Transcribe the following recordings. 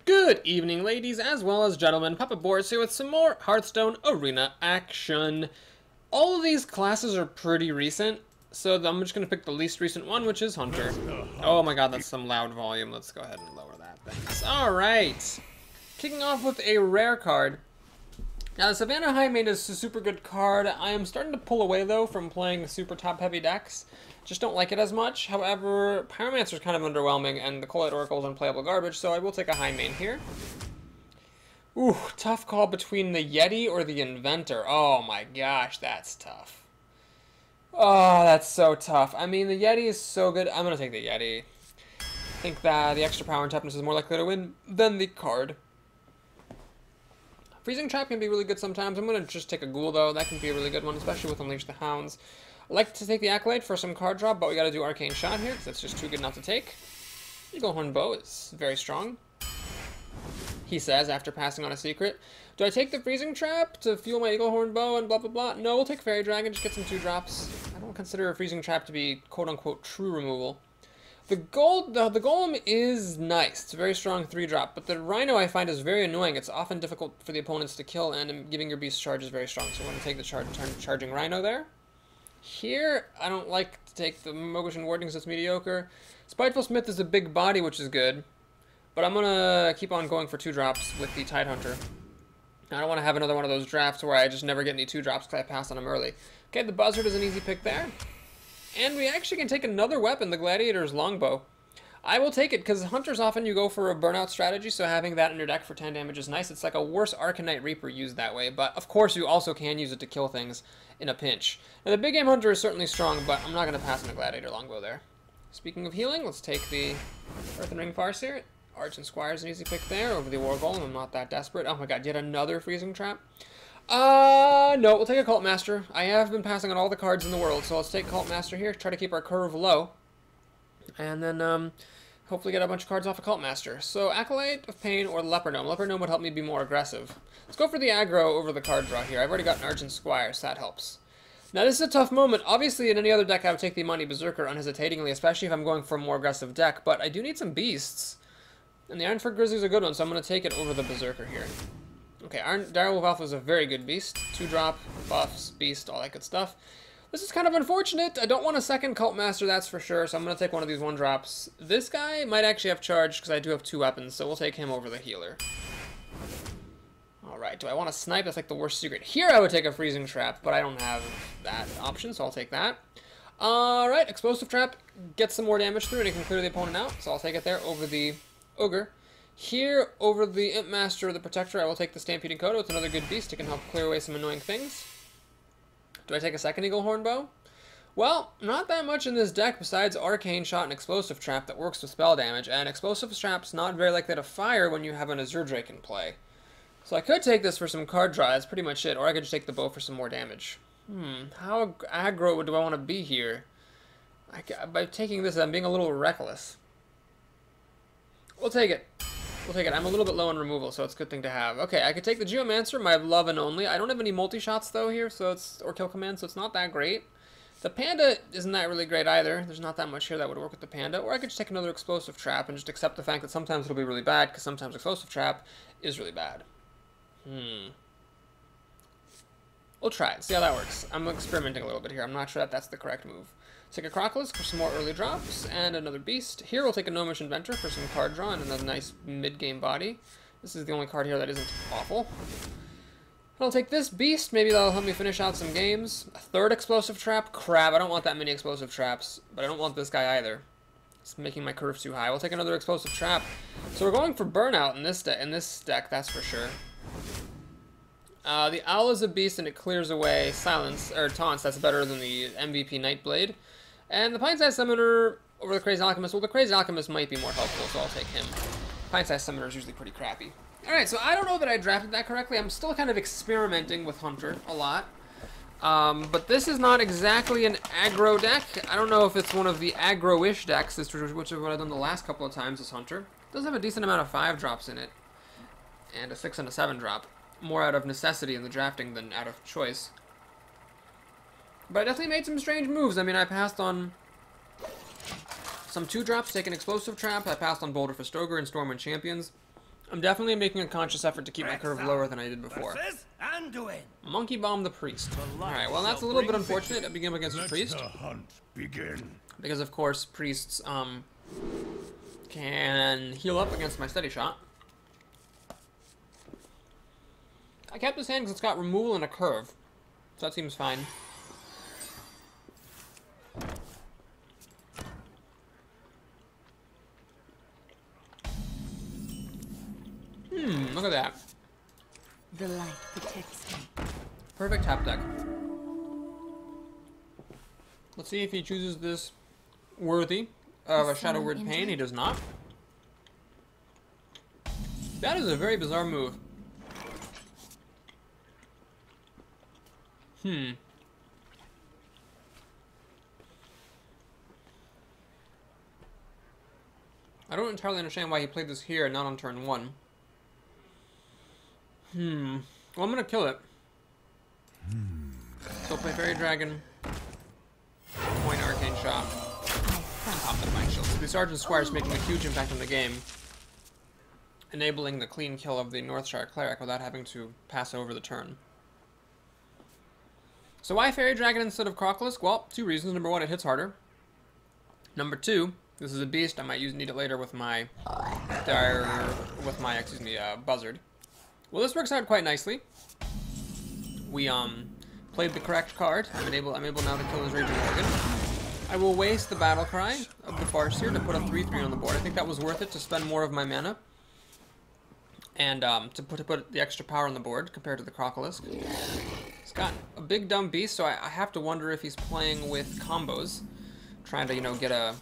Good evening, ladies as well as gentlemen. Papa Boris here with some more Hearthstone Arena action. All of these classes are pretty recent, so I'm just going to pick the least recent one, which is Hunter. Oh my god, that's some loud volume. Let's go ahead and lower that. Thanks. Alright. Kicking off with a rare card. Now, the Savannah Highmane is a super good card. I am starting to pull away, though, from playing super top-heavy decks. Just don't like it as much. However, Pyromancer is kind of underwhelming, and the Colette Oracle is unplayable garbage, so I will take a Highmane here. Ooh, tough call between the Yeti or the Inventor. Oh my gosh, that's tough. Oh, that's so tough. I mean, the Yeti is so good. I'm going to take the Yeti. I think that the extra power and toughness is more likely to win than the card. Freezing Trap can be really good sometimes. I'm going to just take a Ghoul, though. That can be a really good one, especially with Unleash the Hounds. I like to take the Accolade for some card drop, but we got to do Arcane Shot here, because that's just too good not to take. Eaglehorn Bow is very strong, he says, after passing on a secret. Do I take the Freezing Trap to fuel my Eaglehorn Bow and blah, blah, blah? No, we'll take Fairy Dragon, just get some 2-drops. I don't consider a Freezing Trap to be quote-unquote true removal. The Golem is nice. It's a very strong 3-drop, but the Rhino I find is very annoying. It's often difficult for the opponents to kill, and giving your Beast charge is very strong, so I'm going to take the charging Rhino there. Here, I don't like to take the Mogushan Wardings, it's mediocre. Spiteful Smith is a big body, which is good, but I'm going to keep on going for 2-drops with the Tidehunter. I don't want to have another one of those drafts where I just never get any 2-drops because I pass on them early. Okay, the Buzzard is an easy pick there. And we actually can take another weapon, the Gladiator's Longbow. I will take it, because Hunters often you go for a burnout strategy, so having that in your deck for 10 damage is nice. It's like a worse Arcanite Reaper used that way, but of course you also can use it to kill things in a pinch. Now the big game Hunter is certainly strong, but I'm not going to pass on the Gladiator Longbow there. Speaking of healing, let's take the Earthen Ring Farseer. Arch and Squire is an easy pick there over the War Golem. I'm not that desperate. Oh my god, yet another Freezing Trap. No, we'll take a Cult Master. I have been passing on all the cards in the world, so let's take Cult Master here, try to keep our curve low. And then, hopefully get a bunch of cards off of Cult Master. So, Accolade of Pain or Leper Gnome. Leper Gnome would help me be more aggressive. Let's go for the aggro over the card draw here. I've already got an Argent Squire, so that helps. Now, this is a tough moment. Obviously, in any other deck, I would take the Imani Berserker unhesitatingly, especially if I'm going for a more aggressive deck, but I do need some beasts. And the Ironford Grizzly is a good one, so I'm going to take it over the Berserker here. Okay, Direwolf Alpha is a very good beast. 2-drop, buffs, beast, all that good stuff. This is kind of unfortunate. I don't want a second Cult Master, that's for sure, so I'm going to take one of these 1-drops. This guy might actually have charge, because I do have 2 weapons, so we'll take him over the healer. Alright, do I want to snipe? That's like the worst secret. Here I would take a Freezing Trap, but I don't have that option, so I'll take that. Alright, Explosive Trap gets some more damage through, and it can clear the opponent out, so I'll take it there over the Ogre. Here, over the Imp Master or the Protector, I will take the Stampeding Kodo. It's another good beast. It can help clear away some annoying things. Do I take a second Eaglehorn Bow? Well, not that much in this deck besides Arcane Shot and Explosive Trap that works with spell damage, and Explosive Trap's not very likely to fire when you have an Azure Drake in play. So I could take this for some card draw, that's pretty much it, or I could just take the bow for some more damage. How aggro do I want to be here? By taking this, I'm being a little reckless. We'll take it. We'll take it. I'm a little bit low on removal, so it's a good thing to have. Okay, I could take the Geomancer, my love and only. I don't have any multi-shots, though, here, so or kill command, so it's not that great. The Panda isn't that really great, either. There's not that much here that would work with the Panda. Or I could just take another Explosive Trap and just accept the fact that sometimes it'll be really bad, because sometimes Explosive Trap is really bad. We'll try it, see how that works. I'm experimenting a little bit here. I'm not sure that that's the correct move. Take a Crocodile for some more early drops, and another Beast. Here we'll take a Gnomish Inventor for some card draw and another nice mid-game body. This is the only card here that isn't awful. And I'll take this Beast, maybe that'll help me finish out some games. A third Explosive Trap? Crap, I don't want that many Explosive Traps, but I don't want this guy either. It's making my curve too high. We'll take another Explosive Trap. So we're going for Burnout in this deck, that's for sure. The Owl is a beast and it clears away silence, or taunts, that's better than the MVP Nightblade. And the Pine-Sized Summoner over the Crazy Alchemist, well the Crazy Alchemist might be more helpful, so I'll take him. Pine-Sized Summoner is usually pretty crappy. Alright, so I don't know that I drafted that correctly. I'm still kind of experimenting with Hunter a lot. But this is not exactly an aggro deck. I don't know if it's one of the aggro-ish decks, which is what I've done the last couple of times as Hunter. It does have a decent amount of 5-drops in it, and a 6 and a 7-drop. More out of necessity in the drafting than out of choice. But I definitely made some strange moves. I mean, I passed on some 2-drops, take an Explosive Trap. I passed on Boulder for Stoker and Stormwind Champions. I'm definitely making a conscious effort to keep my curve lower than I did before. Monkey bomb the priest. Alright, well that's a little bit unfortunate to begin against the priest. Because of course priests can heal up against my steady shot. I kept this hand because it's got removal and a curve. So that seems fine. Look at that. The light protects me. Perfect tap deck. Let's see if he chooses this worthy of a Shadow Word Pain. He does not. That is a very bizarre move. I don't entirely understand why he played this here and not on turn 1. Well, I'm gonna kill it. So play Fairy Dragon, point Arcane Shot, and pop the Mind Shield. So the Sergeant Squire is making a huge impact on the game, enabling the clean kill of the Northshire Cleric without having to pass over the turn. So why Fairy Dragon instead of Crocolisk? Well, 2 reasons. Number 1, it hits harder. Number 2, this is a beast. I might need it later with my Buzzard. Well, this works out quite nicely. We played the correct card. I'm able now to kill his Raging Organ. I will waste the Battle Cry of the Farseer to put a 3/3 on the board. I think that was worth it to spend more of my mana and to put the extra power on the board compared to the Crocolisk. He's got a big dumb beast, so I have to wonder if he's playing with combos, trying to get a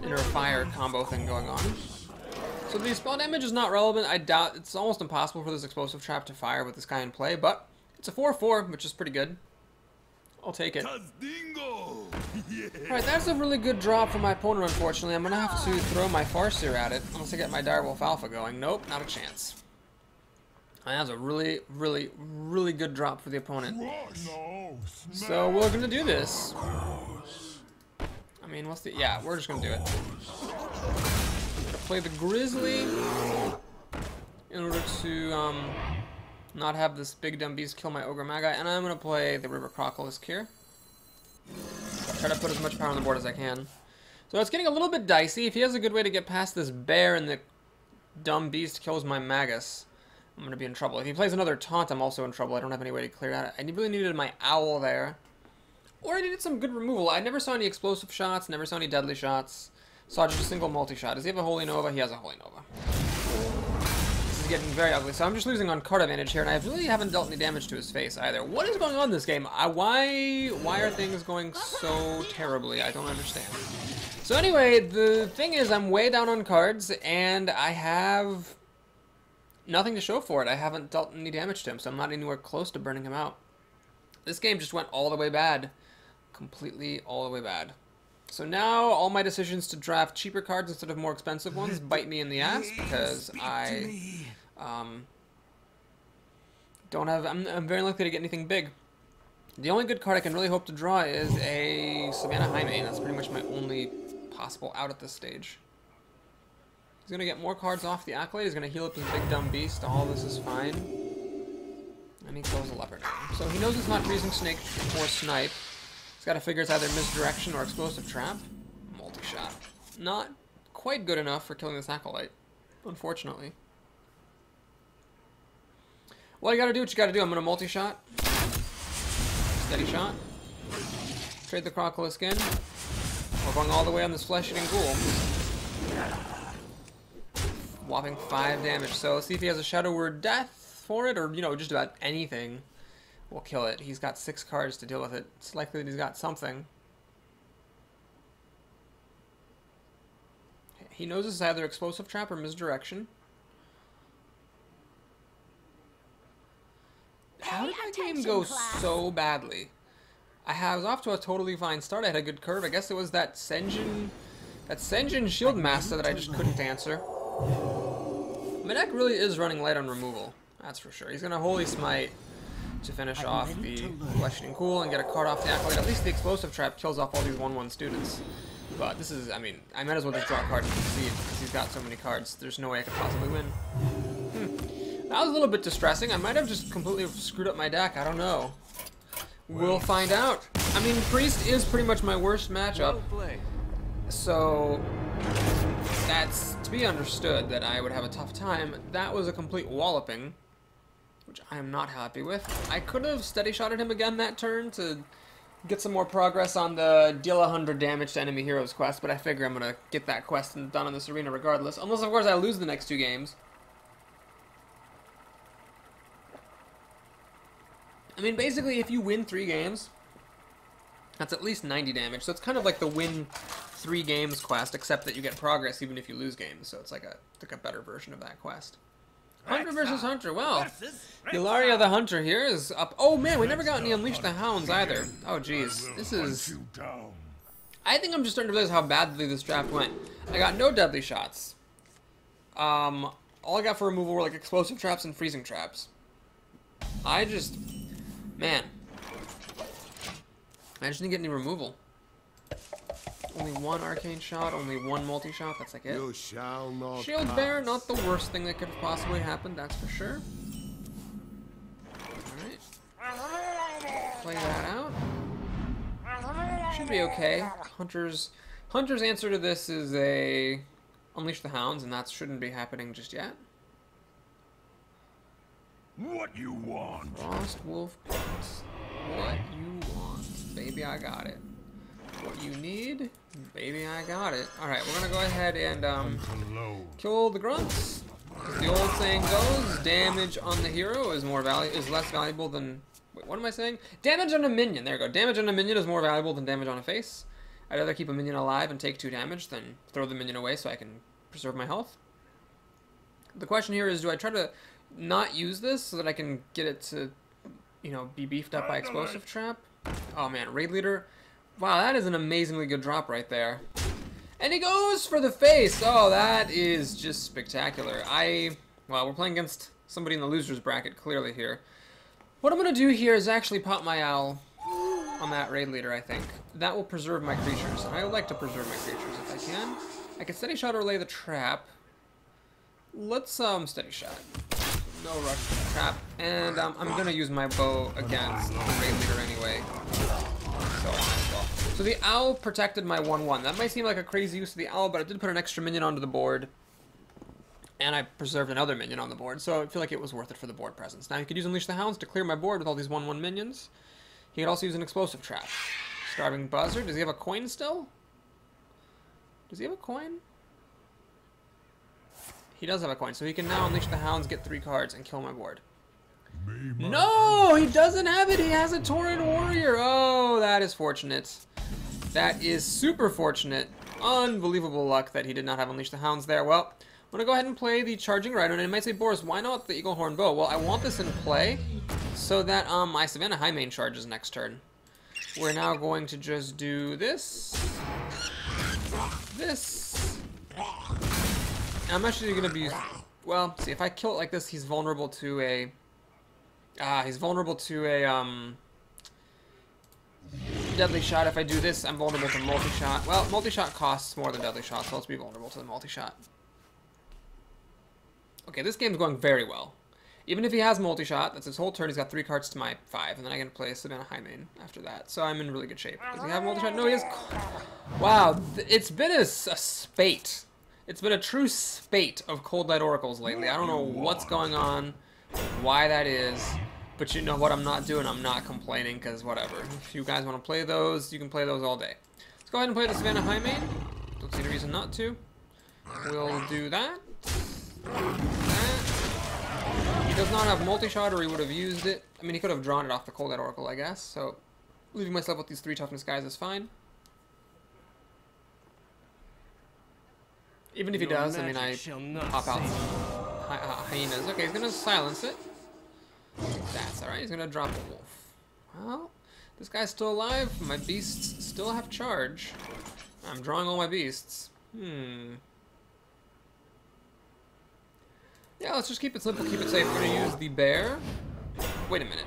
inner fire combo thing going on. So the spell damage is not relevant. I doubt it's almost impossible for this explosive trap to fire with this guy in play, but it's a 4/4, which is pretty good. I'll take it. Alright, that's a really good drop for my opponent, unfortunately. I'm gonna have to throw my Farseer at it, unless I get my Direwolf Alpha going. Nope, not a chance. And that's a really, really, really good drop for the opponent. So we're gonna do this. I mean, yeah, we're just gonna do it. Play the Grizzly in order to not have this big dumb beast kill my Ogre Magi, and I'm going to play the River Crocolisk here. Try to put as much power on the board as I can. So it's getting a little bit dicey. If he has a good way to get past this bear and the dumb beast kills my Magus, I'm going to be in trouble. If he plays another taunt, I'm also in trouble. I don't have any way to clear that. I really needed my Owl there. Or I needed some good removal. I never saw any explosive shots, never saw any deadly shots. Saw just a single multi-shot. Does he have a Holy Nova? He has a Holy Nova. This is getting very ugly. So I'm just losing on card advantage here, and I really haven't dealt any damage to his face either. What is going on in this game? Why are things going so terribly? I don't understand. So anyway, the thing is I'm way down on cards, and I have nothing to show for it. I haven't dealt any damage to him, so I'm not anywhere close to burning him out. This game just went all the way bad. Completely all the way bad. So now all my decisions to draft cheaper cards instead of more expensive ones bite me in the ass because I don't have. I'm very likely to get anything big. The only good card I can really hope to draw is a Savannah Highmane. That's pretty much my only possible out at this stage. He's gonna get more cards off the Accolade. He's gonna heal up his big dumb beast. All this is fine, and he kills a leopard. So he knows it's not Freezing Snake or Snipe. He's got to figure it's either Misdirection or Explosive Trap. Multi-shot. Not quite good enough for killing this Acolyte, unfortunately. Well, you gotta do what you gotta do. I'm gonna multi-shot. Steady shot. Trade the Crocolisk in. We're going all the way on this Flesh-Eating Ghoul. Whopping 5 damage. So see if he has a Shadow Word Death for it, or, just about anything. We'll kill it. He's got 6 cards to deal with it. It's likely that he's got something. He knows this is either Explosive Trap or Misdirection. How did my game go so badly? I was off to a totally fine start. I had a good curve. I guess it was that Senjin Shield Master that I just couldn't answer. My deck really is running light on removal. That's for sure. He's going to Holy Smite to finish off the Flesh-Eating Ghoul and get a card off the Accolade. At least the Explosive Trap kills off all these 1/1 students. But this is, I might as well just draw a card and concede, because he's got so many cards. There's no way I could possibly win. That was a little bit distressing. I might have just completely screwed up my deck. I don't know. We'll find out. I mean, Priest is pretty much my worst matchup. So that's to be understood that I would have a tough time. That was a complete walloping, which I am not happy with. I could have steady shotted him again that turn to get some more progress on the deal 100 damage to enemy heroes quest, but I figure I'm going to get that quest done in this arena regardless. Unless, of course, I lose the next 2 games. I mean, basically, if you win 3 games, that's at least 90 damage. So it's kind of like the win 3 games quest, except that you get progress even if you lose games. So it's like a better version of that quest. Hunter versus Hunter. Well, Ilaria the Hunter here is up. Oh man, we never got any Unleash the Hounds either. Oh jeez, this is. I think I'm just starting to realize how badly this draft went. I got no deadly shots. All I got for removal were like explosive traps and freezing traps. I just didn't get any removal. Only 1 arcane shot, only 1 multi-shot, that's like it. Shield Bear, not the worst thing that could have possibly happened, that's for sure. Alright. Play that out. Should be okay. Hunter's answer to this is a Unleash the Hounds, and that shouldn't be happening just yet. What you want? Frost Wolf Prince. What you want. Baby, I got it. What you need? Baby, I got it. Alright, we're gonna go ahead and kill the grunts. As the old saying goes, damage on the hero is less valuable than... Wait, what am I saying? Damage on a minion. There we go. Damage on a minion is more valuable than damage on a face. I'd rather keep a minion alive and take 2 damage than throw the minion away so I can preserve my health. The question here is, do I try to not use this so that I can get it to, you know, be beefed up by explosive trap? Oh man, raid leader. Wow, that is an amazingly good drop right there. And he goes for the face. Oh, that is just spectacular. Well, we're playing against somebody in the loser's bracket clearly here. What I'm going to do here is actually pop my owl on that raid leader, I think. That will preserve my creatures. And I would like to preserve my creatures if I can. I can steady shot or lay the trap. Let's steady shot. No rush to the trap. And I'm going to use my bow against the raid leader anyway. So on as well. So the owl protected my 1/1. That might seem like a crazy use of the owl, but I did put an extra minion onto the board. And I preserved another minion on the board, so I feel like it was worth it for the board presence. Now you could use Unleash the Hounds to clear my board with all these 1/1 minions. He could also use an explosive trap. Starving Buzzard. Does he have a coin still? Does he have a coin? He does have a coin, so he can now Unleash the Hounds, get 3 cards, and kill my board. No, he doesn't have it. He has a Tauren Warrior. Oh, that is fortunate. That is super fortunate. Unbelievable luck that he did not have Unleash the Hounds there. Well, I'm going to go ahead and play the Charging Rhino, and it might say, Boris, why not the Eagle Horn Bow? Well, I want this in play so that my Savannah Highmane charges next turn. We're now going to just do this. This. And I'm actually going to be... Well, see, if I kill it like this, he's vulnerable to a... he's vulnerable to a, deadly shot. If I do this, I'm vulnerable to multi-shot. Well, multi-shot costs more than deadly shot, so let's be vulnerable to the multi-shot. Okay, this game's going very well. Even if he has multi-shot, that's his whole turn, he's got 3 cards to my 5, and then I can play Savannah Highmane after that. So I'm in really good shape. Does he have multi-shot? No, he has... Wow, it's been a spate. It's been a true spate of Cold Light Oracles lately. I don't know what's going on, why that is, but you know what I'm not doing? I'm not complaining, because whatever. If you guys want to play those, you can play those all day. Let's go ahead and play the Savannah Highmane. Don't see any reason not to. We'll do that. He does not have multi-shot, or he would have used it. I mean, he could have drawn it off the Cold Light Oracle, I guess. So, leaving myself with these 3 toughness guys is fine. Even if he does, I mean, I pop out some hyenas. Okay, he's gonna silence it. That's alright, he's gonna drop a wolf. Well, this guy's still alive. My beasts still have charge. I'm drawing all my beasts. Yeah, let's just keep it simple, keep it safe. We're gonna use the bear. Wait a minute.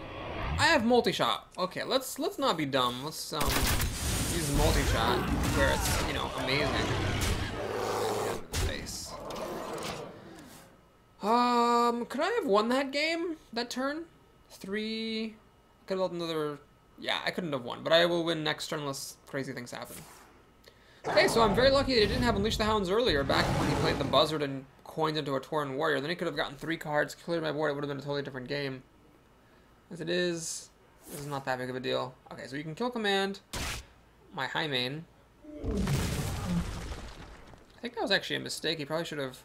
I have multi-shot. Okay, let's not be dumb. Let's use multi-shot where it's, you know, amazing. Face. Could I have won that game, that turn? 3... Could have another... Yeah, I couldn't have won, but I will win next turn unless crazy things happen. Okay, so I'm very lucky that he didn't have Unleash the Hounds earlier, back when he played the Buzzard and coined into a Tauren Warrior. Then he could have gotten 3 cards, cleared my board, it would have been a totally different game. As it is, this is not that big of a deal. Okay, so you can kill command my high main. I think that was actually a mistake. He probably should have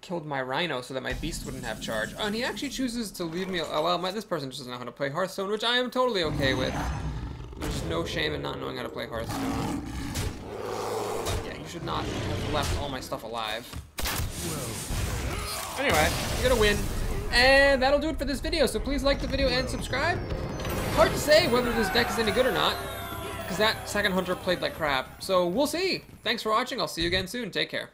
killed my Rhino so that my Beast wouldn't have charge. Oh, and he actually chooses to leave me... Oh, well, this person just doesn't know how to play Hearthstone, which I am totally okay with. There's no shame in not knowing how to play Hearthstone. But yeah, you should not have left all my stuff alive. Anyway, we got a win. And that'll do it for this video, so please like the video and subscribe. Hard to say whether this deck is any good or not, because that second hunter played like crap. So we'll see. Thanks for watching. I'll see you again soon. Take care.